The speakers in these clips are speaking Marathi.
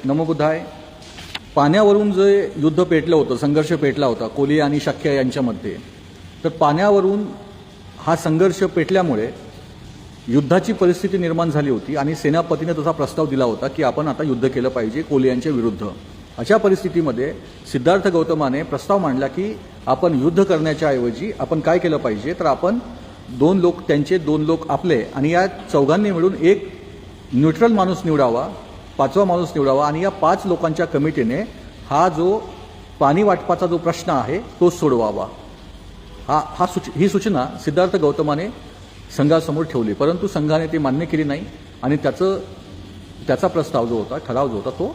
नमो बुद्धाय. पाण्यावरून जे युद्ध पेटलं होतं, संघर्ष पेटला होता कोली आणि शक्य यांच्यामध्ये, तर पाण्यावरून हा संघर्ष पेटल्यामुळे युद्धाची परिस्थिती निर्माण झाली होती आणि सेनापतीने तसा प्रस्ताव दिला होता की आपण आता युद्ध केलं पाहिजे कोली यांच्या विरुद्ध. अशा परिस्थितीमध्ये सिद्धार्थ गौतमाने प्रस्ताव मांडला की आपण युद्ध करण्याच्या ऐवजी आपण काय केलं पाहिजे, तर आपण दोन लोक आपले आणि या चौघांनी मिळून एक न्यूट्रल माणूस निवडावा, पाचवा माणूस निवडावा आणि या 5 लोकांच्या कमिटीने हा जो पाणी वाटपाचा जो प्रश्न आहे तो सोडवावा. ही सूचना सिद्धार्थ गौतमाने संघासमोर ठेवली, परंतु संघाने ती मान्य केली नाही आणि त्याचा प्रस्ताव जो होता, ठराव जो होता तो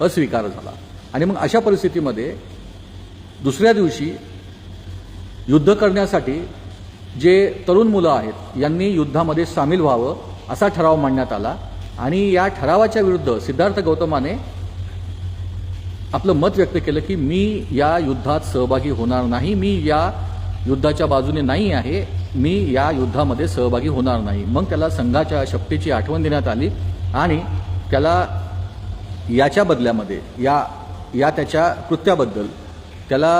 अस्वीकार झाला. आणि मग अशा परिस्थितीमध्ये दुसऱ्या दिवशी युद्ध करण्यासाठी जे तरुण मुलं आहेत यांनी युद्धामध्ये सामील व्हावं असा ठराव मांडण्यात आला आणि या ठरावाच्या विरुद्ध सिद्धार्थ गौतमाने आपलं मत व्यक्त केलं की मी या युद्धात सहभागी होणार नाही, मी या युद्धाच्या बाजूने नाही आहे, मी या युद्धामध्ये सहभागी होणार नाही. मग त्याला संघाच्या शक्तीची आठवण देण्यात आली आणि त्याला याच्या बदल्यामध्ये या त्याच्या कृत्याबद्दल त्याला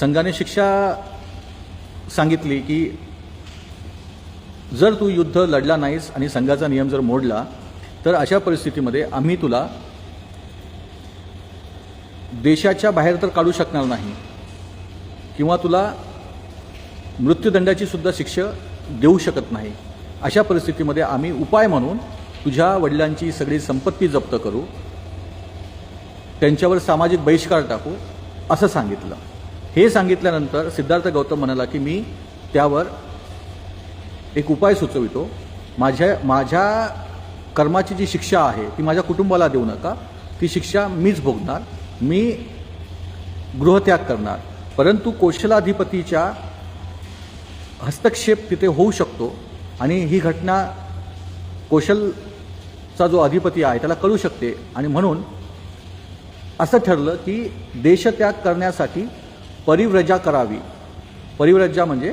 संघाने शिक्षा सांगितली की जर तू युद्ध लढला नाहीस आणि संघाचा नियम जर मोडला तर अशा परिस्थितीमध्ये आम्ही तुला देशाच्या बाहेर तर काढू शकणार नाही किंवा तुला मृत्यूदंडाची सुद्धा शिक्षा देऊ शकत नाही. अशा परिस्थितीमध्ये आम्ही उपाय म्हणून तुझ्या वडिलांची सगळी संपत्ती जप्त करू, त्यांच्यावर सामाजिक बहिष्कार टाकू असं सांगितलं. हे सांगितल्यानंतर सिद्धार्थ गौतम म्हणाला की मी त्यावर एक उपाय सुचवितो. माझ्या कर्माची जी शिक्षा आहे ती माझ्या कुटुंबाला देऊ नका, ती शिक्षा मीच भोगणार, मी गृहत्याग करणार. परंतु कौशलाधिपतीच्या हस्तक्षेप तिथे होऊ शकतो आणि ही घटना कौशलचा जो अधिपती आहे त्याला कळू शकते आणि म्हणून असं ठरलं की देशत्याग करण्यासाठी परिव्रजा करावी. परिव्रजा म्हणजे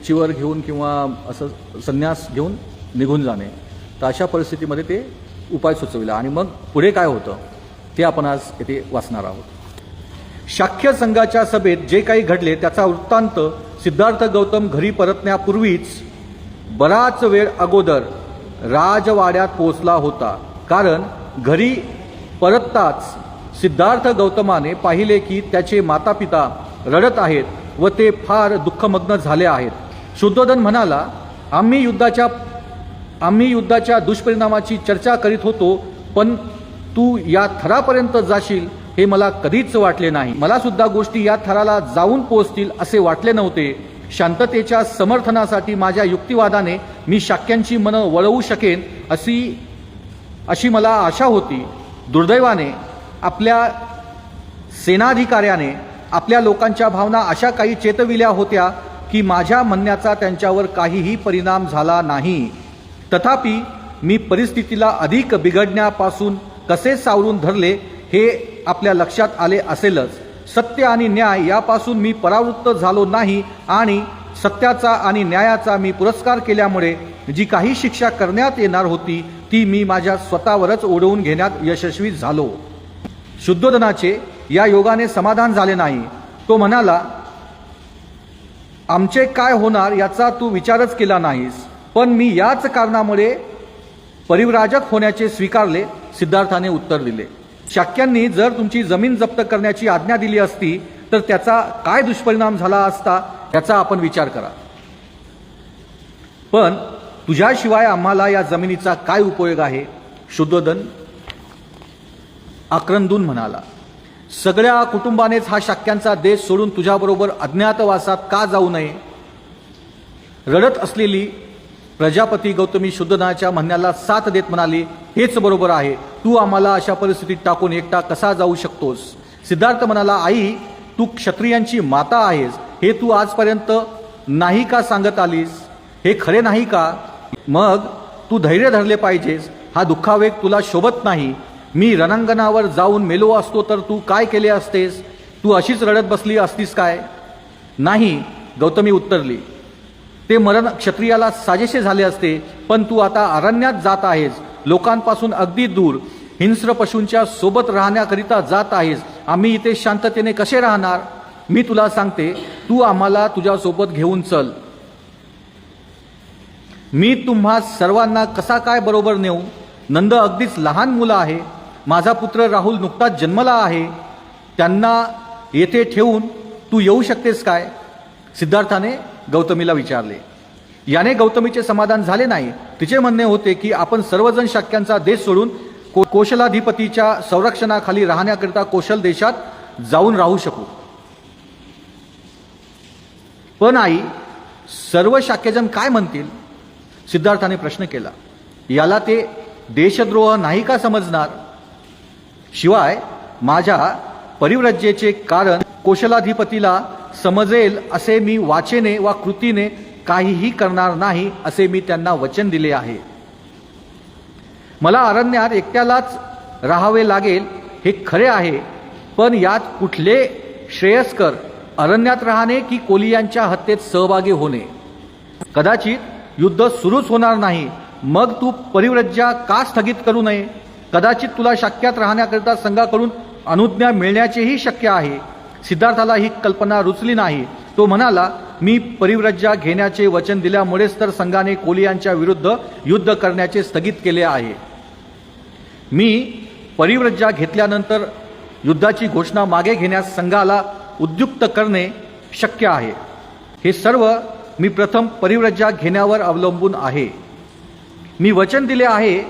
चिवर घेऊन किंवा असं संन्यास घेऊन निघून जाणे. तर अशा परिस्थितीमध्ये ते उपाय सुचविला आणि मग पुढे काय होतं ते आपण आज येथे वाचणार आहोत. शाक्य संघाच्या सभेत जे काही घडले त्याचा वृत्तांत सिद्धार्थ गौतम घरी परतण्यापूर्वीच बराच वेळ अगोदर राजवाड्यात पोहोचला होता. कारण घरी परतताच सिद्धार्थ गौतमाने पाहिले की त्याचे मातापिता रडत आहेत व ते फार दुःखमग्न झाले आहेत. शुद्धोधन म्हणाला, आम्ही युद्धाच्या दुष्परिणामाची चर्चा करीत होतो, पण तू या थरापर्यंत जाशील हे मला कधीच वाटले नाही. मला सुद्धा गोष्टी या थराला जाऊन पोहोचतील असे वाटले नव्हते. शांततेच्या समर्थनासाठी माझ्या युक्तिवादाने मी शाक्यांची मनं वळवू शकेन अशी मला आशा होती. दुर्दैवाने आपल्या सेनाधिकाऱ्याने आपल्या लोकांच्या भावना अशा काही चेतविल्या होत्या की माझ्या म्हणण्याचा त्यांच्यावर काहीही परिणाम झाला नाही. तथापि मी परिस्थितीला अधिक बिघडण्यापासून कसे सावरून धरले हे आपल्या लक्षात आले असेलच. सत्य आणि न्याय यापासून मी परावृत्त झालो नाही आणि सत्याचा आणि न्यायाचा मी पुरस्कार केल्यामुळे जी काही शिक्षा करण्यात येणार होती ती मी माझ्या स्वतःवरच ओढवून घेण्यात यशस्वी झालो. शुद्धोधनाचे या योगाने समाधान झाले नाही. तो म्हणाला, आमचे काय होणार याचा तू विचारच केला नाहीस, पण मी याच कारणामुळे परिव्राजक होण्याचे स्वीकारले. सिद्धार्थाने उत्तर दिले, शाक्यांनी जर तुमची जमीन जप्त करण्याची आज्ञा दिली असती तर त्याचा काय दुष्परिणाम झाला असता याचा आपण विचार करा. पण तुझ्याशिवाय आम्हाला या जमिनीचा काय उपयोग आहे. शुद्धोधन आक्रंदून म्हणाला, सगळ्या कुटुंबानेच हा शाक्यांचा देश सोडून तुझ्याबरोबर अज्ञातवासात का जाऊ नये. रडत असलेली प्रजापती गौतमी शुद्धोधनाच्या म्हणण्याला साथ देत म्हणाली, हेच बरोबर आहे. तू आम्हाला अशा परिस्थितीत टाकून एकटा कसा जाऊ शकतोस. सिद्धार्थ म्हणाला, आई तू क्षत्रियांची माता आहेस हे तू आजपर्यंत नाही का सांगत आलीस. हे खरे नाही का. मग तू धैर्य धरले पाहिजेस. हा दुःखावेग तुला शोभत नाही. मी रणांगणावर जाऊन मेलो असतो तर तू काय केले असतेस. तू अशीच रडत बसली असतीस काय. नाही, गौतमी उत्तरली, ते मरण क्षत्रियाला साजेसे झाले असते, पण तू आता अरण्यात जात आहेस लोकांपासून अगदी दूर हिंस्र पशूंच्या सोबत राहण्याकरिता जात आहेस. आम्ही इथे शांततेने कसे राहणार? मी तुला सांगते, तू आम्हाला तुझ्यासोबत घेऊन चल. मी तुम्हा सर्वांना कसा काय बरोबर नेऊ? नंद अगदीच लहान मुलं आहे. माझा पुत्र राहुल नुकताच जन्मला आहे. त्यांना येथे ठेवून तू येऊ शकतेस काय? सिद्धार्थाने गौतमीला विचारले. याने गौतमीचे समाधान झाले नाही. तिचे म्हणणे होते की आपण सर्वजण शक्यांचा देश सोडून कोशलाधिपतीच्या संरक्षणाखाली राहण्याकरिता कौशल देशात जाऊन राहू शकू. पण आई, सर्व शाक्यजन काय म्हणतील? सिद्धार्थाने प्रश्न केला. याला ते देशद्रोह नाही का समजणार? शिवाय माझ्या परिव्रजेचे कारण कौशलाधिपतीला समजेल असे मी वाचेने वा कृतीने काहीही करणार नाही असे मी त्यांना वचन दिले आहे. मला अरण्यात एकट्यालाच राहावे लागेल हे खरे आहे, पण यात कुठले श्रेयस्कर, अरण्यात राहणे की कोलियांच्या हत्येत सहभागी होणे? कदाचित युद्ध सुरूच होणार नाही, मग तू परिव्रज्या का स्थगित करू नये? कदाचित तुला शक्यात राहण्याकरिता संघाकडून अनुज्ञा मिळण्याचेही शक्य आहे. सिद्धार्थाला ही कल्पना रुचली नाही. तो म्हणाला, मी परिव्रज्या घेण्याचे वचन दिल्यामुळेच तर संघाने कोलियांच्या विरुद्ध युद्ध करण्याचे स्थगित केले आहे. मी परिव्रज्या घेतल्यानंतर युद्धाची घोषणा मागे घेण्यास संघाला उद्युक्त करणे शक्य आहे. हे सर्व मी प्रथम परिव्रज्या घेण्यावर अवलंबून आहे. मी वचन दिले आहे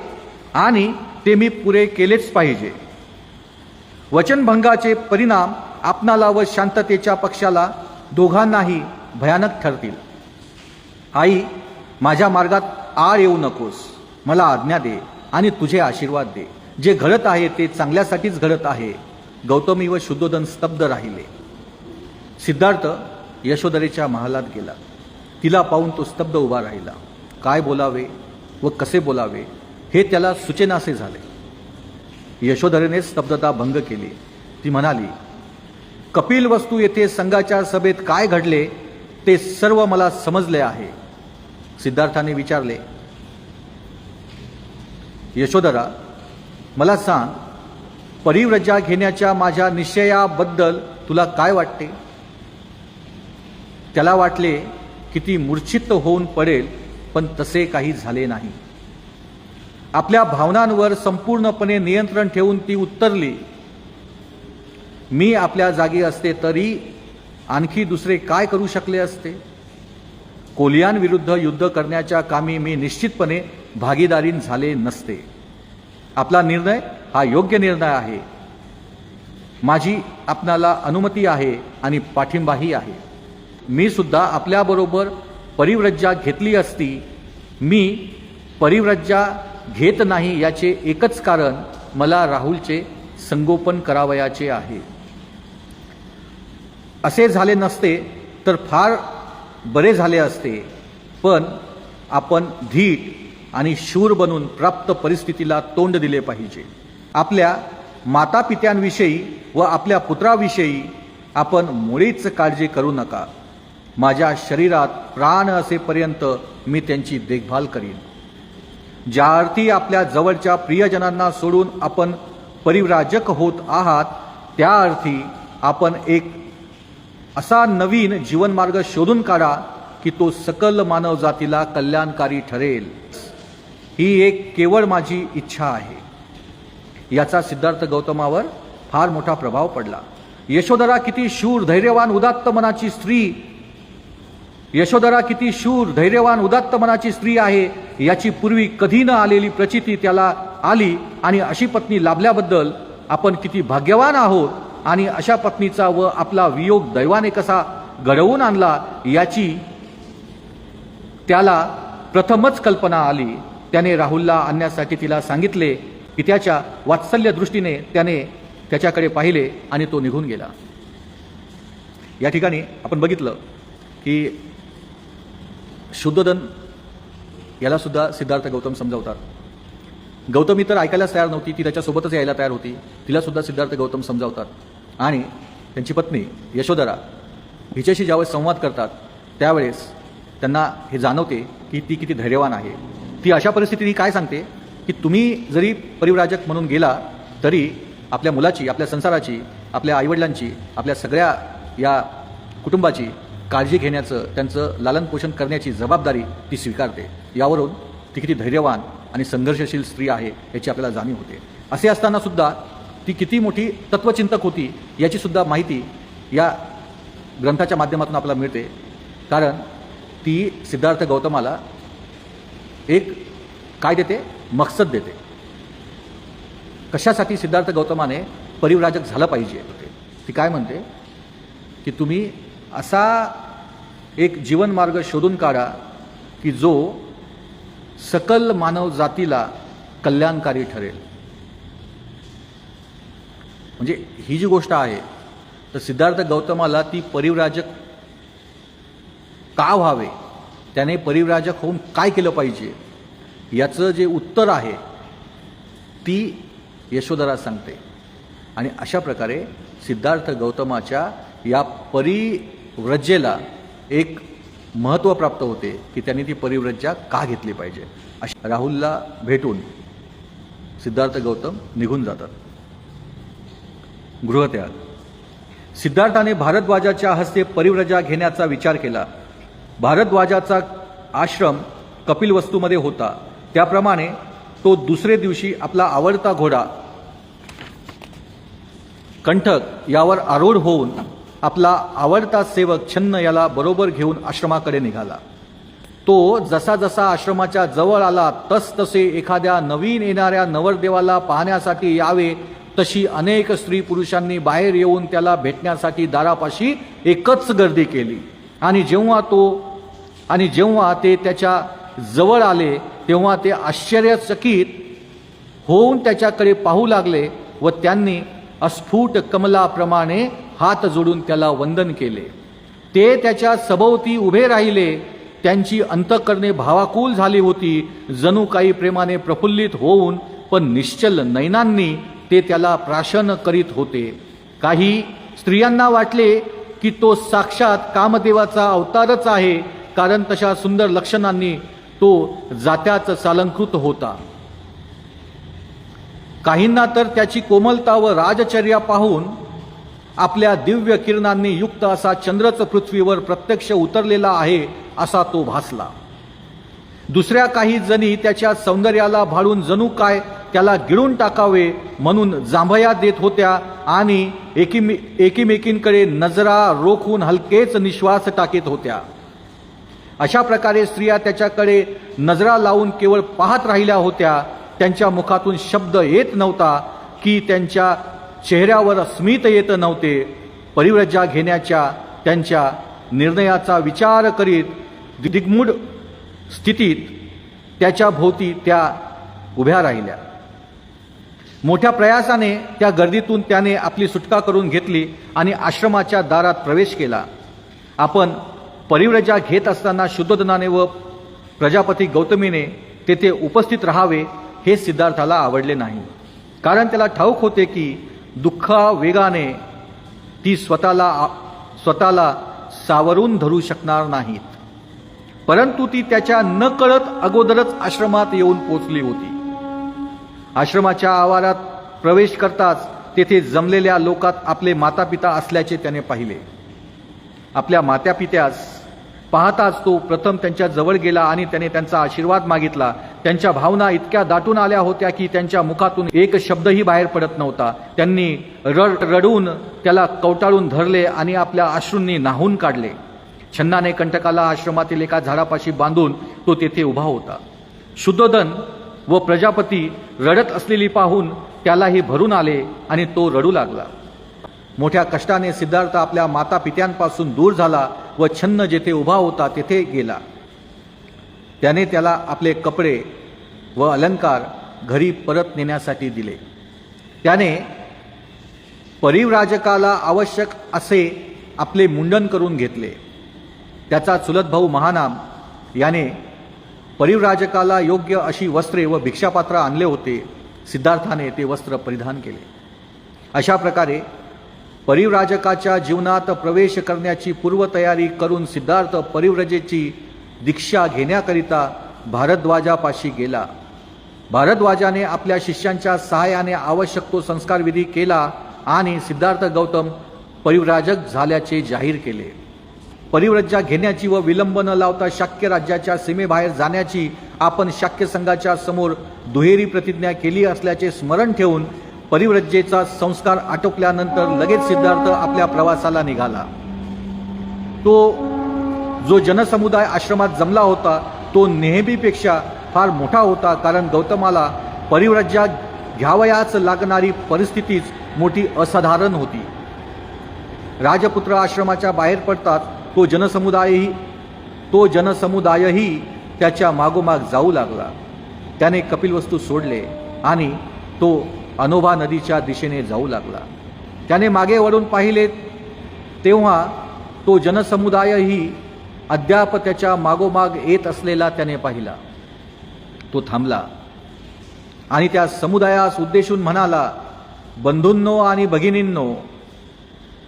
आणि ते मी पुरे केलेच पाहिजे. वचनभंगाचे परिणाम आपणाला व शांततेच्या पक्षाला दोघांनाही भयानक ठरतील. आई, माझ्या मार्गात आड येऊ नकोस. मला आज्ञा दे आणि तुझे आशीर्वाद दे. जे घडत आहे ते चांगल्यासाठीच घडत आहे. गौतमी व शुद्धोधन स्तब्ध राहिले. सिद्धार्थ यशोधरेच्या महालात गेला. तिला पाहून तो स्तब्ध उभा राहिला. काय बोलावे व कसे बोलावे हे त्याला सुचेनासे झाले. यशोधरेने स्तब्धता भंग केली. ती म्हणाली, कपिल वस्तू येथे संघाच्या सभेत काय घडले ते सर्व मला समजले आहे. सिद्धार्थाने विचारले, यशोधरा, मला सांग, परिव्रजा घेण्याच्या माझ्या निश्चयाबद्दल तुला काय वाटते? त्याला वाटले की ती मूर्छित होऊन पडेल, पण तसे काही झाले नाही. आपल्या भावनांवर संपूर्णपणे नियंत्रण ठेवून ती उत्तरली, मी आपल्या जागी असते तरी आणखी दुसरे काय करू शकले असते? कोलियांविरुद्ध युद्ध करण्याच्या कामी मी निश्चितपणे भागीदारीन झाले नसते. आपला निर्णय हा योग्य निर्णय आहे. माझी आपणाला अनुमती आहे आणि पाठिंबाही आहे. मी सुद्धा आपल्याबरोबर परिव्रज्या घेतली असती. मी परिव्रज्या घेत नाही याचे एकच कारण मला राहुलचे संगोपन करावयाचे आहे. असे झाले नसते तर फार बरे झाले असते, पण आपण धीट आणि शूर बनून प्राप्त परिस्थितीला तोंड दिले पाहिजे. आपल्या मातापित्यांविषयी व आपल्या पुत्राविषयी आपण मुळीच काळजी करू नका. माझ्या शरीरात प्राण असेपर्यंत मी त्यांची देखभाल करीन. ज्या अर्थी आपल्या जवळच्या प्रियजनांना सोडून आपण परिव्राजक होत आहात, त्या अर्थी आपण एक असा नवीन जीवनमार्ग शोधून काढा की तो सकल मानवजातीला कल्याणकारी ठरेल. ही एक केवळ माझी इच्छा आहे. याचा सिद्धार्थ गौतमावर फार मोठा प्रभाव पडला. यशोधरा किती शूर, धैर्यवान, उदात्त मनाची स्त्री, यशोधरा किती शूर, धैर्यवान, उदात्त मनाची स्त्री आहे याची पूर्वी कधी न आलेली प्रचिती त्याला आली. आणि अशी पत्नी लाभल्याबद्दल आपण किती भाग्यवान आहोत. आणि अशा पत्नीचा व आपला वियोग दैवाने कसा घडवून आणला याची त्याला प्रथमच कल्पना आली. त्याने राहुलला आणण्यासाठी तिला सांगितले की त्याच्या वात्सल्य दृष्टीने त्याने त्याच्याकडे पाहिले आणि तो निघून गेला. या ठिकाणी आपण बघितलं की शुद्धोधन याला सुद्धा सिद्धार्थ गौतम समजावतात. गौतमी तर ऐकायलाच तयार नव्हती, ती त्याच्यासोबतच यायला तयार होती. तिला सुद्धा सिद्धार्थ गौतम समजावतात. आणि त्यांची पत्नी यशोधरा हिच्याशी ज्यावेळेस संवाद करतात त्यावेळेस त्यांना हे जाणवते की ती किती धैर्यवान आहे. ती अशा परिस्थितीत काय सांगते की तुम्ही जरी परिव्राजक म्हणून गेला तरी आपल्या मुलाची, आपल्या संसाराची, आपल्या आईवडिलांची, आपल्या सगळ्या या कुटुंबाची काळजी घेण्याचं, त्यांचं लालनपोषण करण्याची जबाबदारी ती स्वीकारते. यावरून ती किती धैर्यवान आणि संघर्षशील स्त्री आहे याची आपल्याला जाणीव होते. असे असताना सुद्धा ती किती मोठी तत्वचिंतक होती याची सुद्धा माहिती या ग्रंथाच्या माध्यमातून आपल्याला मिळते. कारण ती सिद्धार्थ गौतमाला एक काय देते, मकसद देते. कशासाठी सिद्धार्थ गौतमाने परिव्राजक झालं पाहिजे. ती काय म्हणते की तुम्ही असा एक जीवनमार्ग शोधून काढा की जो सकल मानव जातीला कल्याणकारी ठरेल. म्हणजे ही जी गोष्ट आहे तर सिद्धार्थ गौतमाला ती परिव्राजक का व्हावे, त्याने परिव्राजक होऊन काय केलं पाहिजे याचं जे उत्तर आहे ती यशोधरा सांगते. आणि अशा प्रकारे सिद्धार्थ गौतमाच्या या परिव्रजेला एक महत्त्व प्राप्त होते की त्यांनी ती परिव्रजा का घेतली पाहिजे. राहुलला भेटून सिद्धार्थ गौतम निघून जातात. गृहत्याग. सिद्धार्थाने भारद्वाजाच्या हस्ते परिव्रजा घेण्याचा विचार केला. भारद्वाजाचा आश्रम कपिलवस्तूमध्ये होता. त्याप्रमाणे तो दुसरे दिवशी आपला आवडता घोडा कंठक यावर आरूढ होऊन आपला आवडता सेवक छन्न याला बरोबर घेऊन आश्रमाकडे निघाला. तो जसा जसा आश्रमाच्या जवळ आला तसतसे एखाद्या नवीन येणाऱ्या नवरदेवाला पाहण्यासाठी यावे तशी अनेक स्त्री पुरुषांनी बाहेर येऊन त्याला भेटण्यासाठी दारापाशी एकच गर्दी केली. आणि जेव्हा ते त्याच्या जवळ आले तेव्हा ते आश्चर्यचकित होऊन त्याच्याकडे पाहू लागले व त्यांनी अस्फुट कमलाप्रमाणे हात जोडून त्याला वंदन केले. ते त्याच्या सभोवती उभे राहिले. त्यांची अंतःकरणे भावाकुल झाली होती. जणू काही प्रेमाने प्रफुल्लित होऊन पण निश्चल नयनांनी ते त्याला प्राशन करीत होते. काही स्त्रियांना वाटले की तो साक्षात कामदेवाचा अवतारच आहे, कारण तशा सुंदर लक्षणांनी तो जात्याच सालंकृत होता. काहींना तर त्याची कोमलता व राजचर्या पाहून आपल्या दिव्य किरणांनी युक्त असा चंद्रच पृथ्वीवर प्रत्यक्ष उतरलेला आहे असा तो भासला. दुसऱ्या काही जणी त्याच्या सौंदर्याला भाळून जणू काय त्याला गिळून टाकावे म्हणून जांभया देत होत्या आणि एकीमेकींकडे नजरा रोखून हलकेच निश्वास टाकीत होत्या. अशा प्रकारे स्त्रिया त्याच्याकडे नजरा लावून केवळ पाहत राहिल्या होत्या. त्यांच्या मुखातून शब्द येत नव्हता की त्यांच्या चेहऱ्यावर स्मित येत नव्हते. परिव्रजा घेण्याच्या त्यांच्या निर्णयाचा विचार करीत दिग्मूढ स्थितीत त्याच्या भोवती त्या उभ्या राहिल्या. मोठ्या प्रयासाने त्या गर्दीतून त्याने आपली सुटका करून घेतली आणि आश्रमाच्या दारात प्रवेश केला. आपण परिव्रजा घेत असताना शुद्धोधनाने व प्रजापती गौतमीने तेथे उपस्थित राहावे हे सिद्धार्थाला आवडले नाही. कारण त्याला ठाऊक होते की दुःखावेगाने ती स्वतःला सावरून धरू शकणार नाहीत. परंतु ती त्याच्या नकळत अगोदरच आश्रमात येऊन पोचली होती. आश्रमाच्या आवारात प्रवेश करताच तेथे जमलेल्या लोकात आपले मातापिता असल्याचे त्याने पाहिले. आपल्या मातापित्यास पाहताच तो प्रथम त्यांच्या जवळ गेला आणि त्याने त्यांचा आशीर्वाद मागितला. त्यांच्या भावना इतक्या दाटून आल्या होत्या की त्यांच्या मुखातून एक शब्दही बाहेर पडत नव्हता. त्यांनी रडून त्याला कवटाळून धरले आणि आपल्या अश्रूंनी न्हावून काढले. छन्नाने कंटकाला आश्रमातील एका झाडापाशी बांधून तो तेथे उभा होता. शुद्धोधन व प्रजापती रडत असलेली पाहून त्यालाही भरून आले आणि तो रडू लागला. मोठ्या कष्टाने सिद्धार्थ आपल्या माता पित्यांपासून दूर झाला व छन्न जेथे उभा होता तेथे गेला. त्याने त्याला आपले कपडे व अलंकार घरी परत नेण्यासाठी दिले. त्याने परिव्राजकाला आवश्यक असे आपले मुंडन करून घेतले. त्याचा चुलत भाऊ महानाम याने परिव्राजकाला योग्य अशी वस्त्रे व भिक्षापात्र आणले होते. सिद्धार्थाने ते वस्त्र परिधान केले. अशा प्रकारे परिव्राजकाच्या जीवनात प्रवेश करण्याची पूर्वतयारी करून सिद्धार्थ परिव्रजेची दीक्षा घेण्याकरिता भारद्वाजापाशी गेला. भारद्वाजाने आपल्या शिष्यांच्या सहाय्याने आवश्यक तो संस्कारविधी केला आणि सिद्धार्थ गौतम परिव्राजक झाल्याचे जाहीर केले. परिव्रज्जा घेण्याची व विलंब न लावता शाक्य राज्याच्या सीमेबाहेर जाण्याची आपण शाक्य संघाच्या समोर दुहेरी प्रतिज्ञा केली असल्याचे स्मरण ठेवून परिव्रज्जेचा संस्कार आटोपल्यानंतर लगेच सिद्धार्थ आपल्या प्रवासाला निघाला. तो जो जनसमुदाय आश्रमात जमला होता तो नेहमीपेक्षा फार मोठा होता, कारण गौतमाला परिव्रज्जा घ्यावयाच लागणारी परिस्थितीच मोठी असाधारण होती. राजपुत्र आश्रमाच्या बाहेर पडतात तो जनसमुदायही त्याच्या मागोमाग जाऊ लागला. त्याने कपिलवस्तू सोडले आणि तो अनोभा नदीच्या दिशेने जाऊ लागला. त्याने मागे वळून पाहिले तेव्हा तो जनसमुदायही अद्याप त्याच्या मागोमाग येत असलेला त्याने पाहिला. तो थांबला आणि त्या समुदायास उद्देशून म्हणाला, बंधूंनो आणि भगिनींनो,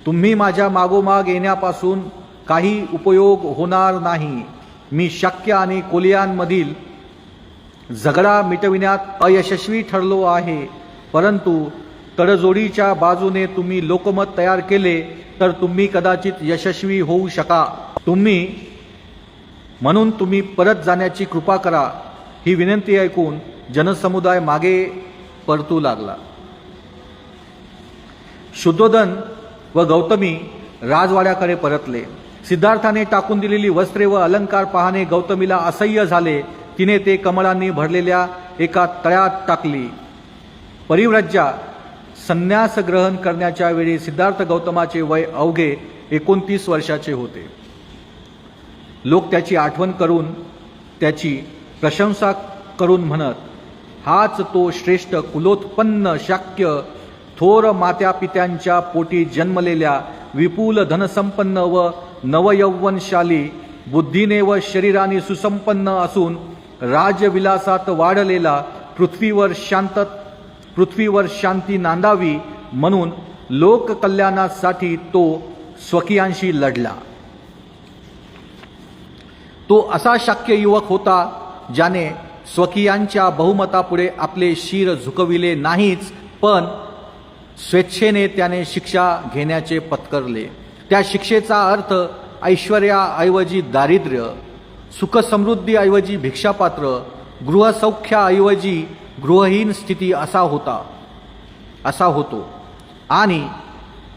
तुम्ही माझ्या मागोमाग येण्यापासून काही उपयोग होणार नाही. मी शाक्य आणि कोलियांमधील झगडा मिटविण्यात अयशस्वी ठरलो आहे, परंतु तडजोडीच्या बाजूने तुम्ही लोकमत तयार केले तर तुम्ही कदाचित यशस्वी होऊ शका. म्हणून तुम्ही परत जाण्याची कृपा करा. ही विनंती ऐकून जनसमुदाय मागे परतू लागला. शुद्धोदन व गौतमी राजवाड्याकडे परतले. सिद्धार्थाने टाकून दिलेली वस्त्रे व अलंकार पाहणे गौतमीला असह्य झाले. तिने ते कमळांनी भरलेल्या एका तळ्यात टाकली. परिव्रज्जा संन्यास ग्रहण करण्याच्या वेळी सिद्धार्थ गौतमाचे वय अवघे 29 वर्षाचे होते. लोक त्याची आठवण करून त्याची प्रशंसा करून म्हणत, हाच तो श्रेष्ठ कुलोत्पन्न शाक्य, थोर मात्यापित्यांच्या पोटी जन्मलेल्या विपुल धनसंपन्न व नवयौवनशाली, बुद्धीने व शरीराने सुसंपन्न असून राजविलासात वाढलेला, पृथ्वीवर शांती नांदावी म्हणून लोककल्याणासाठी तो स्वकीयांशी लढला. तो असा शाक्य युवक होता ज्याने स्वकीयांच्या बहुमतापुढे आपले शिर झुकविले नाहीच, पण स्वेच्छेने त्याने शिक्षा घेण्याचे पत्करले. त्या शिक्षेचा अर्थ ऐश्वर्याऐवजी दारिद्र्य, सुखसमृद्धीऐवजी भिक्षापात्र, गृहसौख्याऐवजी गृहहीन स्थिती असा होतो. आणि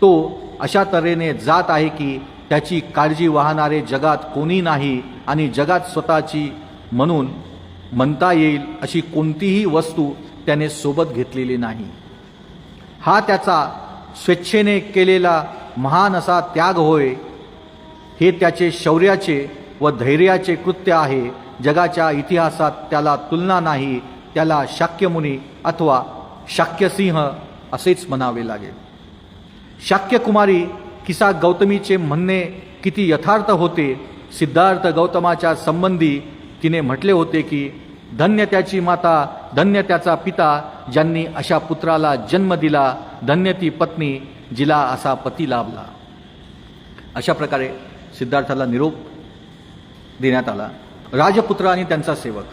तो अशा तऱ्हेने जात आहे की त्याची काळजी वाहणारे जगात कोणी नाही आणि जगात स्वतःची म्हणून म्हणता येईल अशी कोणतीही वस्तू त्याने सोबत घेतलेली नाही. हा त्याचा स्वेच्छेने केलेला महान असा त्याग होय. हे त्याचे शौर्याचे व धैर्याचे कृत्य आहे. जगाच्या इतिहासात त्याला तुलना नाही. त्याला शाक्यमुनी अथवा शाक्यसिंह असेच म्हणावे लागेल. शाक्यकुमारी किसा गौतमीचे म्हणणे किती यथार्थ होते. सिद्धार्थ गौतमाच्या संबंधी तिने म्हटले होते की धन्य त्याची माता, धन्य त्याचा पिता, ज्यांनी अशा पुत्राला जन्म दिला, धन्य ती पत्नी जिला असा पती लाभला. अशा प्रकारे सिद्धार्थाला निरोप देण्यात आला. राजपुत्र आणि त्यांचा सेवक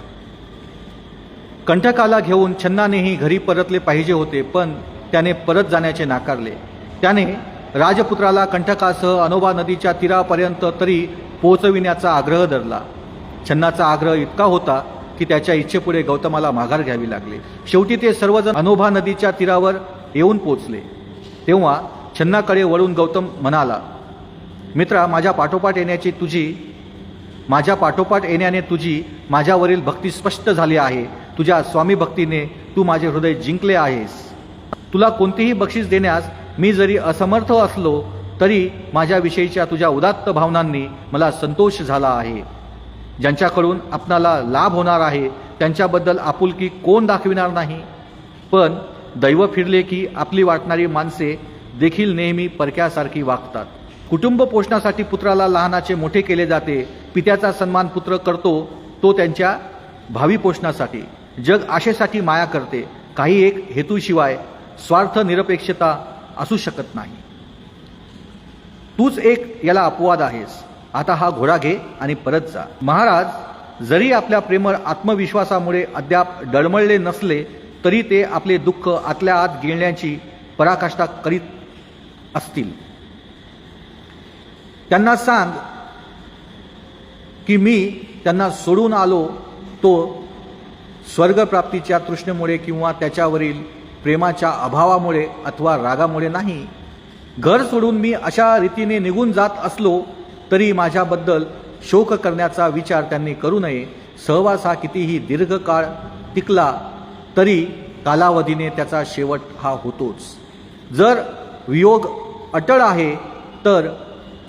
कंठकाला घेऊन छन्नानेही घरी परतले पाहिजे होते, पण त्याने परत जाण्याचे नाकारले. त्याने राजपुत्राला कंठकासह अनोबा नदीच्या तीरापर्यंत तरी पोहोचविण्याचा आग्रह धरला. छन्नाचा आग्रह इतका होता की त्याच्या इच्छेपुढे गौतमाला माघार घ्यावी लागली. शेवटी ते सर्वजण अनोभा नदीच्या तीरावर येऊन पोचले. तेव्हा छन्नाकडे वळून गौतम म्हणाला, मित्रा, माझ्या पाठोपाठ येण्याने तुझी माझ्यावरील भक्ती स्पष्ट झाली आहे. तुझ्या स्वामी भक्तीने तू माझे हृदय जिंकले आहेस. तुला कोणतीही बक्षीस देण्यास मी जरी असमर्थ असलो तरी माझ्याविषयीच्या तुझ्या उदात्त भावनांनी मला संतोष झाला आहे. ज्यांच्याकडून आपणाला लाभ होणार आहे त्यांच्याबद्दल आपुलकी कोण दाखविणार नाही. पण दैव फिरले की आपली वाटणारी माणसे देखील नेहमी परक्यासारखी वागतात. कुटुंब पोषणासाठी पुत्राला लहानाचे मोठे केले जाते. पित्याचा सन्मान पुत्र करतो तो त्यांच्या भावी पोषणासाठी. जग आशेसाठी माया करते. काही एक हेतूशिवाय स्वार्थ निरपेक्षता असू शकत नाही. तूच एक याला अपवाद आहेस. आता हा घोडा घे आणि परत जा. महाराज, जरी आपल्या प्रेमळ आत्मविश्वासामुळे अद्याप डळमळले नसले तरी ते आपले दुःख आतल्या आत गिळण्याची पराकाष्ठा करीत असतील. त्यांना सांग की मी त्यांना सोडून आलो तो स्वर्गप्राप्तीच्या तृष्णेमुळे किंवा त्याच्यावरील प्रेमाच्या अभावामुळे अथवा रागामुळे नाही. घर सोडून मी अशा रीतीने निघून जात असलो तरी माझ्याबद्दल शोक करण्याचा विचार त्यांनी करू नये. सहवास हा कितीही दीर्घकाळ टिकला तरी कालावधीने त्याचा शेवट हा होतोच. जर वियोग अटळ आहे तर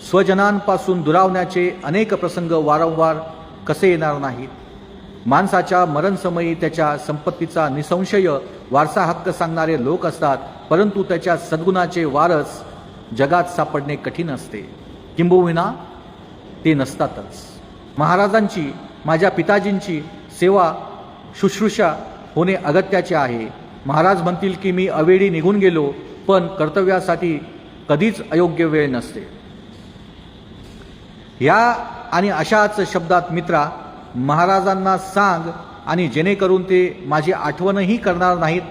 स्वजनांपासून दुरावण्याचे अनेक प्रसंग वारंवार कसे येणार नाहीत. माणसाच्या मरणसमयी त्याच्या संपत्तीचा निसंशय वारसा हक्क सांगणारे लोक असतात, परंतु त्याच्या सद्गुणाचे वारस जगात सापडणे कठीण असते, किंबहुना ते नसतातच. महाराजांची, माझ्या पिताजींची सेवा शुश्रूषा होणे अगत्याचे आहे. महाराज म्हणतील की मी अवेळी निघून गेलो, पण कर्तव्यासाठी कधीच अयोग्य वेळ नसते. या आणि अशाच शब्दात मित्रा महाराजांना सांग आणि जेणेकरून ते माझी आठवणही करणार नाहीत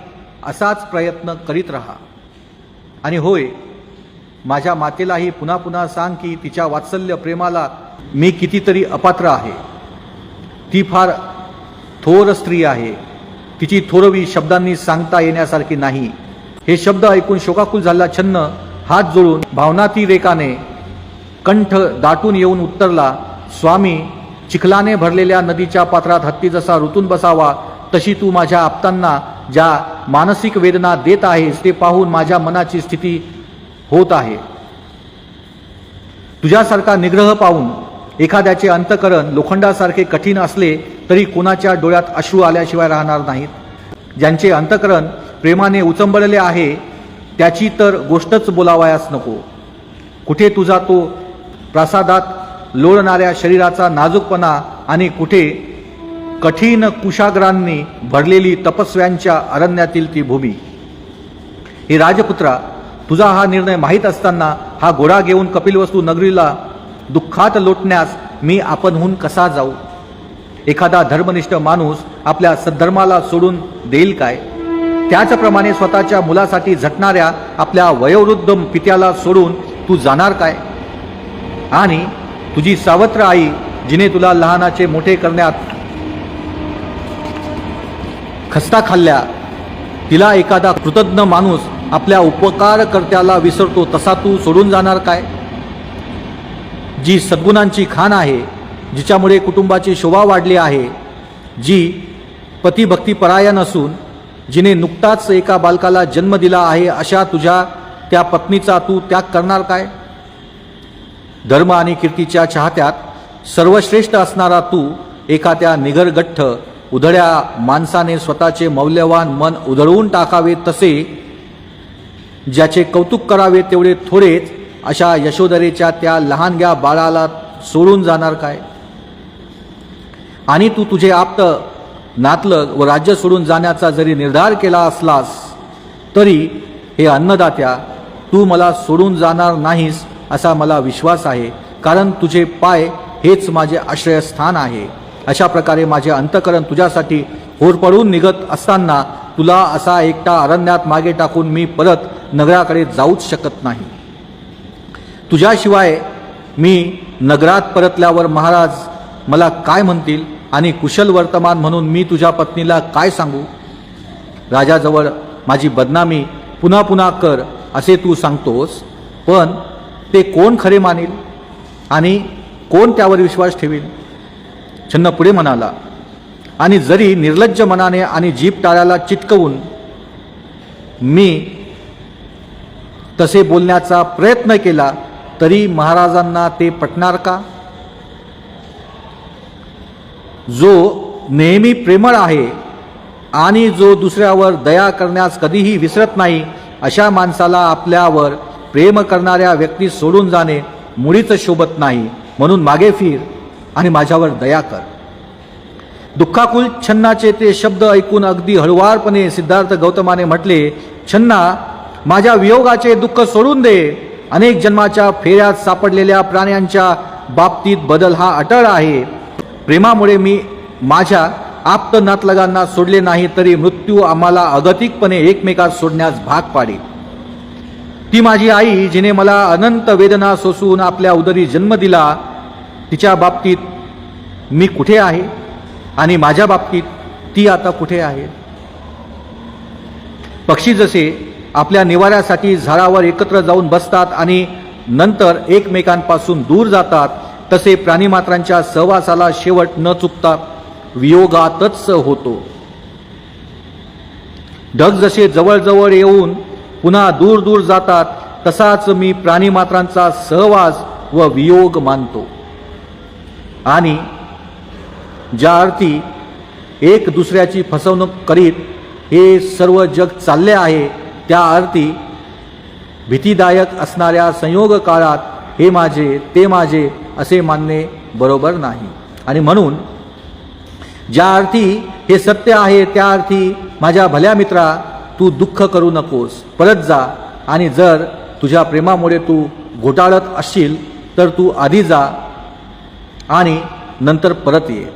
असाच प्रयत्न करीत राहा. आणि होय, माझ्या मातेलाही पुन्हा पुन्हा सांग की तिच्या वात्सल्य प्रेमाला मी कितीतरी अपात्र आहे. ती फार थोर स्त्री आहे. तिची थोरवी शब्दांनी सांगता येण्यासारखी नाही. हे शब्द ऐकून शोकाकुल झाला छन्न हात जोडून भावनातिरेकाने कंठ दाटून येऊन उत्तरला, स्वामी, चिखलाने भरलेल्या नदीच्या पात्रात हत्ती जसा ऋतून बसावा तशी तू माझ्या आप्तांना ज्या मानसिक वेदना देत आहेस ते पाहून माझ्या मनाची स्थिती होत आहे. तुझ्यासारखा निग्रह पाहून एखाद्याचे अंतकरण लोखंडासारखे कठीण असले तरी कोणाच्या डोळ्यात अश्रू आल्याशिवाय राहणार नाहीत. ज्यांचे अंतकरण प्रेमाने उचंबळले आहे त्याची तर गोष्टच बोलावयास नको. कुठे तुझा तो प्रासादात लोळणाऱ्या शरीराचा नाजूकपणा आणि कुठे कठीण कुशाग्रांनी भरलेली तपस्व्यांच्या अरण्यातील ती भूमी. हे राजपुत्रा, तुझा हा निर्णय माहीत असताना हा घोडा घेऊन कपिलवस्तू नगरीला दुःखात लोटण्यास मी आपणहून कसा जाऊ? एखादा धर्मनिष्ठ माणूस आपल्या सद्धर्माला सोडून देईल काय? त्याचप्रमाणे स्वतःच्या मुलासाठी झटणाऱ्या आपल्या वयोवृद्ध पित्याला सोडून तू जाणार काय? आणि तुझी सावत्र आई जिने तुला लहानाचे मोठे करण्यात खस्ता खाल्ल्या, तिला एखादा कृतज्ञ माणूस आपल्या उपकारकर्त्याला विसरतो तसा तू सोडून जाणार काय? जी सद्गुणांची खाण आहे, जिच्यामुळे कुटुंबाची शोभा वाढली आहे, जी पतिभक्तीपरायण असून जिने नुकताच एका बालकाला जन्म दिला आहे, अशा तुझ्या त्या पत्नीचा तू त्याग करणार काय? धर्म आणि कीर्तीच्या चाहत्यात सर्वश्रेष्ठ असणारा तू एखाद्या निगरगठ्ठ उधळ्या माणसाने स्वतःचे मौल्यवान मन उधळवून टाकावे तसे, ज्याचे कौतुक करावे तेवढे थोडेच अशा यशोधरेच्या त्या लहानग्या बाळाला सोडून जाणार काय? आणि तू तुझे आप्त नातलग व राज्य सोडून जाण्याचा जरी निर्धार केला असलास तरी हे अन्नदात्या, तू मला सोडून जाणार नाहीस असा मला विश्वास आहे, कारण तुझे पाय हेच माझे आश्रयस्थान आहे. अशा प्रकारे माझे अंतकरण तुझ्यासाठी होरपळून निघत असताना तुला असा एकटा अरण्यात मागे टाकून मी परत नगराकडे जाऊच शकत नाही. तुझ्याशिवाय मी नगरात परतल्यावर महाराज मला काय म्हणतील आणि कुशल वर्तमान म्हणून मी तुझ्या पत्नीला काय सांगू? राजाजवळ माझी बदनामी पुन्हा पुन्हा कर असे तू सांगतोस, पण ते कोण खरे मानेल आणि कोण त्यावर विश्वास ठेवेल? छन्न पुढे म्हणाला, आणि जरी निर्लज्ज मनाने आणि जीभ टाळ्याला चिटकवून मी तसे बोलण्याचा प्रयत्न केला तरी महाराजांना ते पटणार का? जो नेहमी प्रेमळ आहे आणि जो दुसऱ्यावर दया करण्यास कधीही विसरत नाही, अशा माणसाला आपल्यावर प्रेम करणाऱ्या व्यक्ती सोडून जाणे मुळीच शोभत नाही. म्हणून मागे फिर आणि माझ्यावर दया कर. दुःखाकुल छन्नाचे ते शब्द ऐकून अगदी हळुवारपणे सिद्धार्थ गौतमाने म्हटले, छन्ना, माझ्या वियोगाचे दुःख सोडून दे. अनेक जन्माच्या फेऱ्यात सापडलेल्या प्राण्यांच्या बाबतीत बदल हा अटळ आहे. प्रेमामुळे मी माझ्या आप्त नातलगांना सोडले नाही तरी मृत्यू आम्हाला अगतिकपणे एकमेकात सोडण्यास भाग पाडी. ती माझी आई जिने मला अनंत वेदना सोसून आपल्या उदरी जन्म दिला, तिच्या बाबतीत मी कुठे आहे आणि माझ्या बाबतीत ती आता कुठे आहे. पक्षी जसे आपल्या निवाऱ्यासाठी झाडावर एकत्र जाऊन बसतात आणि नंतर एकमेकांपासून दूर जातात, तसे प्राणीमात्रांच्या सहवासाला शेवट न चुकता वियोगातच होतो. ढग जसे जवळजवळ येऊन पुन्हा दूर दूर जातात, तसाच मी प्राणीमात्रांचा सहवास व वियोग मानतो. आणि ज्या अर्थी एक दुसऱ्याची फसवणूक करीत हे सर्व जग चालले आहे, त्या अर्थी भीतीदायक असणाऱ्या संयोग काळात हे माझे ते माझे असे मानणे बरोबर नाही. आणि म्हणून ज्या अर्थी हे सत्य आहे त्या अर्थी माझ्या भल्या मित्रा, तू दुःख करू नकोस, परत जा. आणि जर तुझ्या प्रेमामुळे तू घोटाळत असशील तर तू आधी जा आणि नंतर परत ये.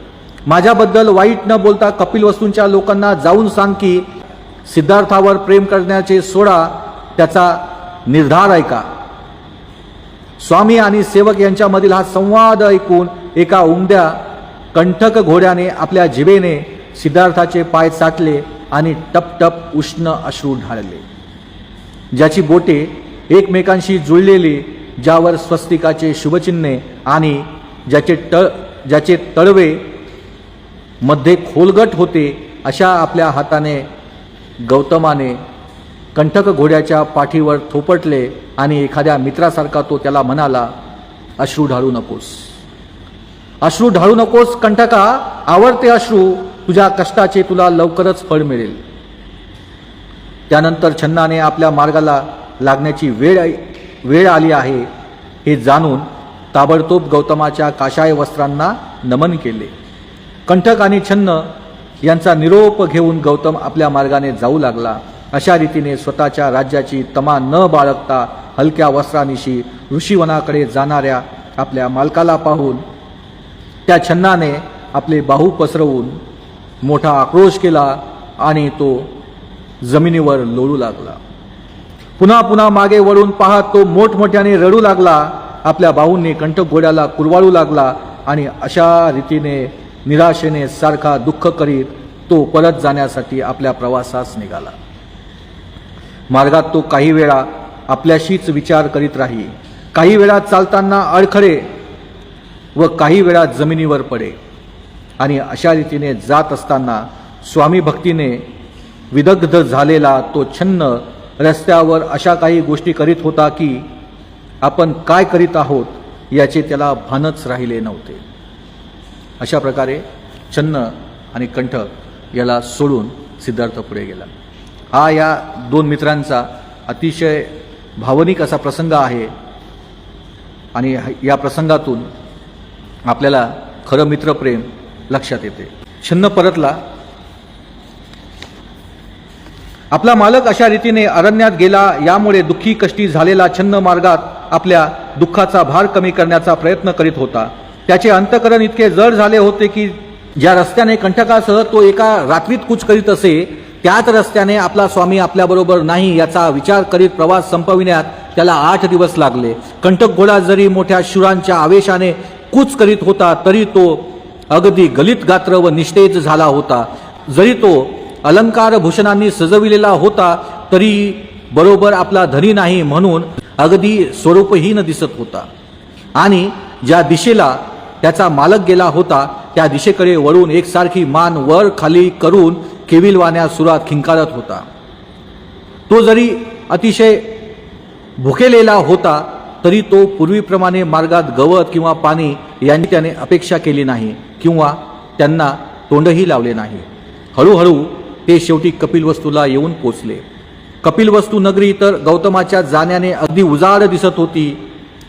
माझ्याबद्दल वाईट न बोलता कपिलवस्तूंच्या लोकांना जाऊन सांग की सिद्धार्थावर प्रेम करण्याचे सोडा, त्याचा निर्धार ऐका. स्वामी आणि सेवक यांच्यामधील हा संवाद ऐकून एका उमद्या कंठक घोड्याने आपल्या जिभेने सिद्धार्थाचे पाय चाटले आणि टपटप उष्ण अश्रू ढाळले. ज्याची बोटे एकमेकांशी जुळलेली, ज्यावर स्वस्तिकाचे शुभचिन्हे आणि ज्याचे तळवे मध्ये खोलगट होते, अशा आपल्या हाताने गौतमाने कंठक घोड्याच्या पाठीवर थोपटले आणि एखाद्या मित्रासारखा तो त्याला म्हणाला, अश्रू ढाळू नकोस, अश्रू ढाळू नकोस कंठका, आवडते अश्रू, तुझ्या कष्टाचे तुला लवकरच फळ मिळेल. त्यानंतर छन्नाने आपल्या मार्गाला लागण्याची वेळ आली आहे हे जाणून ताबडतोब गौतमाच्या काशाय वस्त्रांना नमन केले. कंठक आणि छन्न यांचा निरोप घेऊन गौतम आपल्या मार्गाने जाऊ लागला. अशा रीतीने स्वतःच्या राज्याची तमा न बाळगता हलक्या वस्त्रानिशी ऋषीवनाकडे जाणाऱ्या आपल्या मालकाला पाहून त्या छन्नाने आपले बाहू पसरवून मोठा आक्रोश केला आणि तो जमिनीवर लोळू लागला. पुन्हा पुन्हा मागे वळून पाहत तो मोठमोठ्याने रडू लागला. आपल्या बाहूंनी कंठक घोड्याला कुरवाळू लागला आणि अशा रीतीने निराशेने सारखा दुःख करीत तो परत जाण्यासाठी आपल्या प्रवासास निघाला. मार्गात तो काही वेळा आपल्याशीच विचार करीत राही. काही वेळा चालताना अडखळे व काही वेळा जमिनीवर पडे. आणि अशा रीतीने जात असताना स्वामी भक्तीने विदग्ध झालेला तो छन्न रस्त्यावर अशा काही गोष्टी करीत होता की आपण काय करीत आहोत याचे त्याला भानच राहिले नव्हते. अशा प्रकारे छन्न आणि कंठक याला सोडून सिद्धार्थ पुढे गेला. हा या दोन मित्रांचा अतिशय भावनिक असा प्रसंग आहे आणि या प्रसंगातून आपल्याला खरं मित्रप्रेम लक्षात येते. छन्न परतला. आपला मालक अशा रीतीने अरण्यात गेला. यामुळे दुःखी कष्टी झालेला छन्न मार्गात आपल्या दुःखाचा भार कमी करण्याचा प्रयत्न करीत होता. त्याचे अंतःकरण इतके जड झाले होते की ज्या रस्त्याने कंठकासह तो एका रात्रीत कूच करीत असे, त्याच रस्त्याने आपला स्वामी आपल्याबरोबर नाही याचा विचार करीत प्रवास संपविण्यात त्याला 8 दिवस लागले. कंठक घोडा जरी मोठ्या शुरांच्या आवेशाने कूच करीत होता तरी तो अगदी गलित गात्र व निस्तेज झाला होता. जरी तो अलंकार भूषणांनी सजविलेला होता तरी बरोबर आपला धनी नाही म्हणून अगदी स्वरूपहीन दिसत होता. आणि ज्या दिशेला त्याचा मालक गेला होता त्या दिशेकडे वळून एकसारखी मान वर खाली करून केविलवाण्या सुरात खिंकारत होता. तो जरी अतिशय भुकेलेला होता तरी तो पूर्वीप्रमाणे मार्गात गवत किंवा पाणी यांनी त्याने अपेक्षा केली नाही किंवा त्यांना तोंडही लावले नाही. हळूहळू ते शेवटी कपिलवस्तूला येऊन पोचले. कपिलवस्तू नगरी तर गौतमाच्या जाण्याने अगदी उजाड दिसत होती.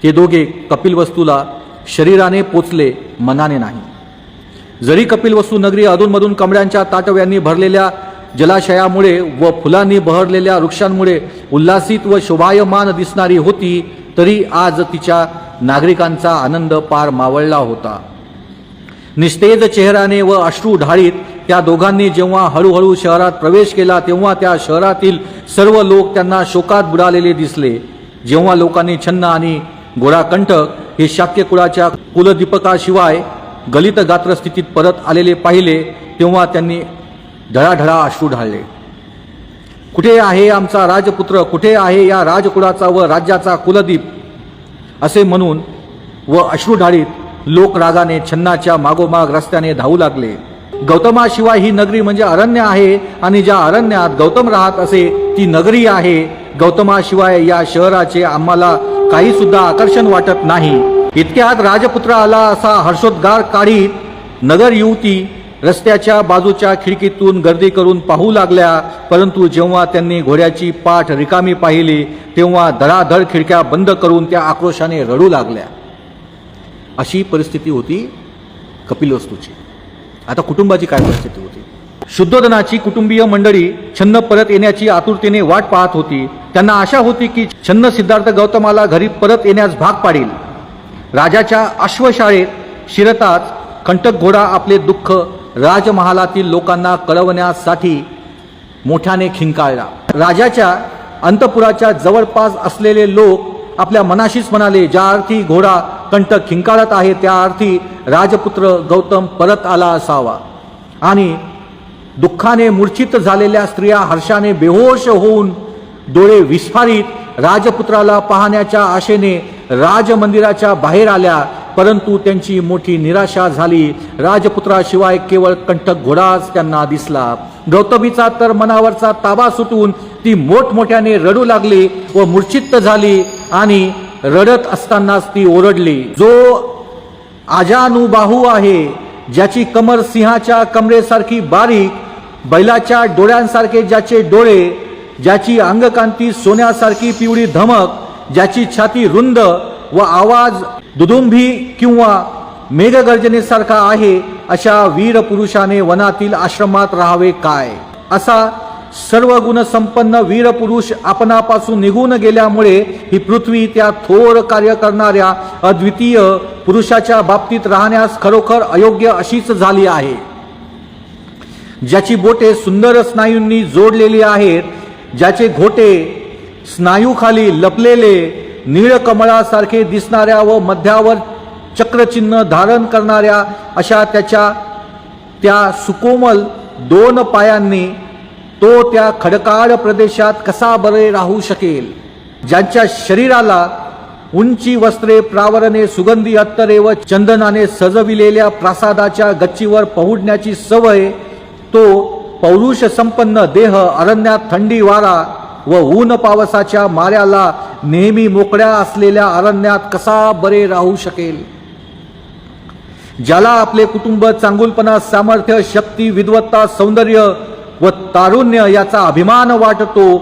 ते दोघे कपिलवस्तूला शरीराने पोचले, मनाने नाही. जरी कपिलवस्तू नगरी अधूनमधून कमळ्यांच्या ताटव्यांनी भरलेल्या जलाशयामुळे व फुलांनी बहरलेल्या वृक्षांमुळे उल्हासित व शोभायमान दिसणारी होती तरी आज तिच्या नागरिकांचा आनंद पार मावळला होता. निस्तेज चेहऱ्याने व अश्रू ढाळीत त्या दोघांनी जेव्हा हळूहळू शहरात प्रवेश केला तेव्हा त्या शहरातील सर्व लोक त्यांना शोकात बुडालेले दिसले. जेव्हा लोकांनी छन्न आणि गोराकंठक हे शाक्य कुळाच्या कुलदीपकाशिवाय गलित गात्र स्थितीत परत आलेले पाहिले तेव्हा त्यांनी ढळाढळा अश्रू ढाळले. कुठे आहे आमचा राजपुत्र, कुठे आहे या राजकुळाचा व राज्याचा कुलदीप, असे म्हणून व अश्रू ढाळीत लोक रागाने छन्नाच्या मागोमाग रस्त्याने धावू लागले. गौतमाशिवाय ही नगरी म्हणजे अरण्य आहे आणि ज्या अरण्यात गौतम राहत असे ती नगरी आहे. गौतमाशिवाय या शहराचे आम्हाला काही सुद्धा आकर्षण वाटत नाही. इतक्यात राजपुत्र आला असा हर्षोद्गार काढीत नगर युवती रस्त्याच्या बाजूच्या खिडकीतून गर्दी करून पाहू लागल्या. परंतु जेव्हा त्यांनी घोड्याची पाठ रिकामी पाहिली तेव्हा धडाधड खिडक्या बंद करून त्या आक्रोशाने रडू लागल्या. अशी परिस्थिती होती कपिलवस्तूची. आता कुटुंबाची काय परिस्थिती होती? शुद्धोदनाची कुटुंबीय मंडळी छन्न परत येण्याची आतुरतेने वाट पाहत होती. त्यांना आशा होती की छन्न सिद्धार्थ गौतमाला घरी परत येण्यास भाग पाडील. राजाच्या अश्वशाळेत शिरताच कंटक घोडा आपले दुःख राजमहालातील लोकांना कळवण्यासाठी मोठ्याने खिंकाळला. राजाच्या अंतपुराच्या जवळपास असलेले लोक आपल्या मनाशीच म्हणाले, ज्या अर्थी घोडा कंटक खिंकाळत आहे त्या अर्थी राजपुत्र गौतम परत आला असावा. आणि दुःखाने मूर्छित झालेल्या स्त्रिया हर्षाने बेहोश होऊन डोळे विस्फारित राजपुत्राला पाहण्याच्या आशेने राजमंदिराच्या बाहेर आल्या. परंतु त्यांची मोठी निराशा झाली. राजपुत्राशिवाय केवळ कंटक घोडाच त्यांना दिसला. गौतमीचा तर मनावरचा ताबा सुटून ती मोठमोठ्याने रडू लागली व मूर्छित झाली आणि रडत असतानाच ती ओरडली, जो आजानुबाहू आहे, ज्याची कमर सिंहाच्या कमरेसारखी बारीक, बैलाच्या डोळ्यांसारखे ज्याचे डोळे, ज्याची अंगकांती सोन्यासारखी पिवळी धमक, ज्याची छाती रुंद व आवाज दुदुंभी किंवा मेघगर्जनेसारखा आहे, अशा वीर पुरुषाने वनातील आश्रमात राहावे काय? असा सर्व गुणसंपन्न वीर पुरुष आपणापासून निघून गेल्यामुळे ही पृथ्वी त्या थोर कार्य करणाऱ्या अद्वितीय पुरुषाच्या बाबतीत राहण्यास खरोखर अयोग्य अशीच झाली आहे. ज्याची बोटे सुंदर स्नायूंनी जोडलेली आहेत, ज्याचे घोटे स्नायूखाली लपलेले, नीळकमळासारखे दिसणाऱ्या व मध्यावर चक्रचिन्ह धारण करणाऱ्या अशा त्या सुकोमल दोन पायांनी तो त्या खडकाळ प्रदेशात कसा बरे राहू शकेल? ज्यांच्या शरीराला उंची वस्त्रे, प्रावरणे, सुगंधी अत्तरे व चंदनाने सजविलेल्या प्रासादाच्या गच्चीवर पहुडण्याची सवय, तो पौरुष संपन्न देह अरण्यात थंडी वारा व ऊन पावसाच्या माऱ्याला नेहमी मोकळ्या असलेल्या अरण्यात कसा बरे राहू शकेल? ज्याला आपले कुटुंब, चांगुलपणा, सामर्थ्य, शक्ती, विद्वत्ता, सौंदर्य व तारुण्य याचा अभिमान वाटतो,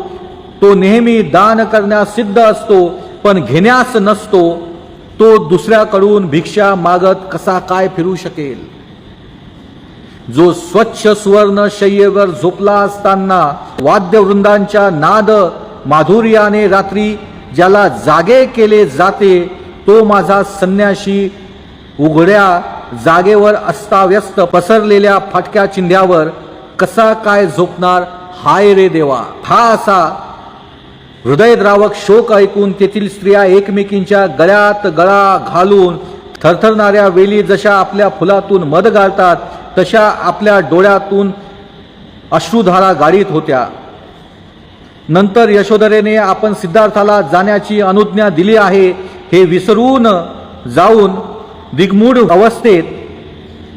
तो नेहमी दान करण्यास सिद्ध असतो पण घेण्यास नसतो. तो दुसऱ्याकडून भिक्षा मागत कसा काय फिरू शकेल? जो स्वच्छ सुवर्ण शय्येवर झोपला असताना वाद्यवृंदांच्या नाद माधुर्याने रात्री ज्याला जागे केले जाते, तो माझा संन्याशी उघड्या जागेवर अस्ताव्यस्त पसरलेल्या फाटक्या चिंध्यावर कसा काय झोपणार? हाय रे देवा! हा असा हृदयद्रावक शोक ऐकून तेथील स्त्रिया एकमेकींच्या गळ्यात गळा घालून थरथरणाऱ्या वेली जशा आपल्या फुलातून मध गाळतात तशा आपल्या डोळ्यातून अश्रुधारा गाळीत होत्या. नंतर यशोधरेने आपण सिद्धार्थाला जाण्याची अनुज्ञा दिली आहे हे विसरून जाऊन दिग्मूढ अवस्थेत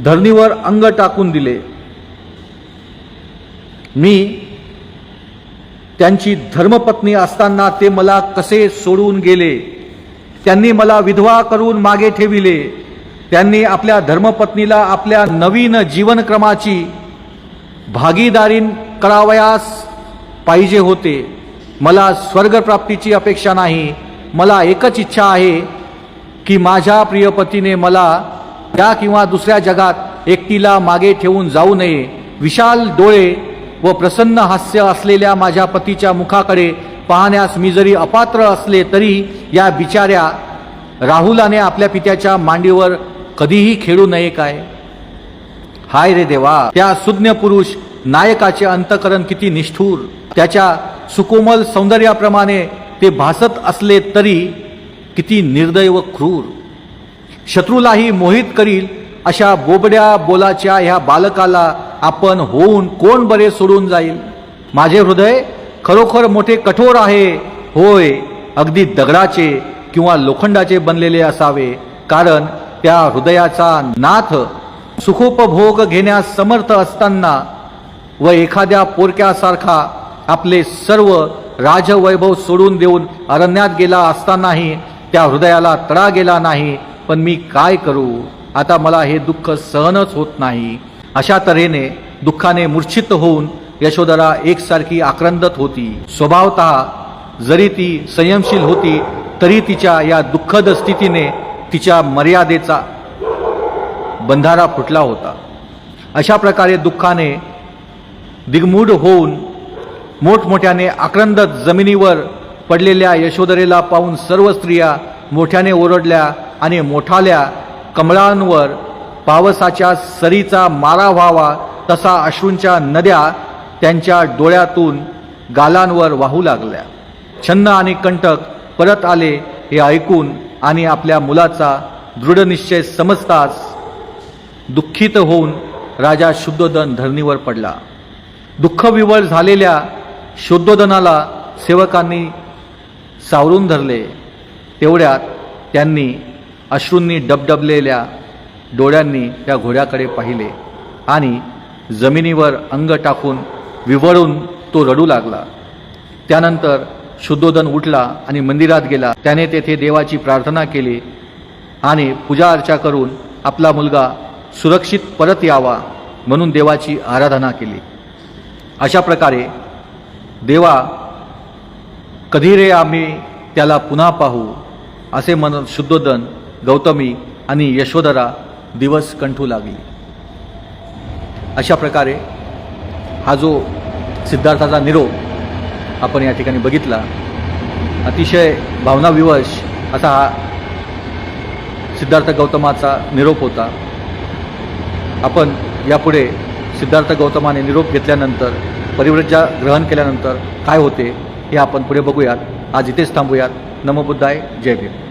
धरणीवर अंग टाकून दिले. मी त्यांची धर्मपत्नी असताना ते मला कसे सोडून गेले? त्यांनी मला विधवा करून मागे ठेविले. त्यांनी आपल्या धर्मपत्नीला आपल्या नवीन जीवनक्रमाची भागीदारी करावयास पाहिजे होते. मला स्वर्गप्राप्तीची अपेक्षा नाही. मला एकच इच्छा आहे की माझ्या प्रियपतीने मला या किंवा दुसऱ्या जगात एकटीला मागे ठेवून जाऊ नये. विशाल डोळे व प्रसन्न हास्य असलेल्या माझ्या पतीच्या मुखाकडे पाहण्यास मी जरी अपात्र असले तरी या बिचाऱ्या राहुलाने आपल्या पित्याच्या मांडीवर कधीही खेळू नये काय? हाय रे देवा, त्या सुज्ञ पुरुष नायकाचे अंतकरण किती निष्ठुर, त्याच्या सुकोमल सौंदर्याप्रमाणे ते भासत असले तरी किती निर्दय व क्रूर. शत्रूलाही मोहित करील अशा बोबड्या बोलाच्या ह्या बालकाला आपण होऊन कोण बरे सोडून जाईल. माझे हृदय खरोखर मोठे कठोर आहे, होय अगदी दगडाचे किंवा लोखंडाचे बनलेले असावे, कारण त्या हृदयाचा नाथ सुखोपभोग घेण्यास समर्थ असताना व एखाद्या पोरक्यासारखा आपले सर्व राजवैभव सोडून देऊन अरण्यात गेला असतानाही त्या हृदयाला तडा गेला नाही. पण मी काय करू, आता मला हे दुःख सहनच होत नाही. अशा तऱ्हेने दुःखाने मूर्छित होऊन यशोधरा एकसारखी आक्रंदत होती. स्वभावतः जरी ती संयमशील होती तरी तिच्या या दुःखद स्थितीने तिच्या मर्यादेचा बंधारा फुटला होता. अशा प्रकारे दुःखाने दिग्मूढ होऊन मोठमोठ्याने आक्रंदत जमिनीवर पडलेल्या यशोधरेला पाहून सर्व स्त्रिया मोठ्याने ओरडल्या आणि मोठाल्या कमळांवर पावसाच्या सरीचा मारा व्हावा तसा अश्रूंच्या नद्या त्यांच्या डोळ्यातून गालांवर वाहू लागल्या. छन्न आणि कंटक परत आले हे ऐकून आणि आपल्या मुलाचा दृढनिश्चय समजताच दुःखित होऊन राजा शुद्धोदन धरणीवर पडला. दुःखविवळ झालेल्या शुद्धोदनाला सेवकांनी सावरून धरले. तेवढ्यात त्यांनी अश्रूंनी डबडबलेल्या डोळ्यांनी त्या घोड्याकडे पाहिले आणि जमिनीवर अंग टाकून विव्हळून तो रडू लागला. त्यानंतर शुद्धोदन उठला आणि मंदिरात गेला. त्याने तेथे देवाची प्रार्थना केली आणि पूजा अर्चा करून आपला मुलगा सुरक्षित परत यावा म्हणून देवाची आराधना केली. अशा प्रकारे देवा कधी रे आम्ही त्याला पुन्हा पाहू असे म्हणत शुद्धोदन, गौतमी आणि यशोधरा दिवस कंठू लागली. अशा प्रकारे हा जो सिद्धार्थाचा निरोप आपण या ठिकाणी बघितला, अतिशय भावनाविवश असा हा सिद्धार्थ गौतमाचा निरोप होता. आपण यापुढे सिद्धार्थ गौतमाने निरोप घेतल्यानंतर परिव्रजा ग्रहण केल्यानंतर काय होते हे आपण पुढे बघूयात. आज इथेच थांबूयात. नमो बुद्धाय. जय भीम.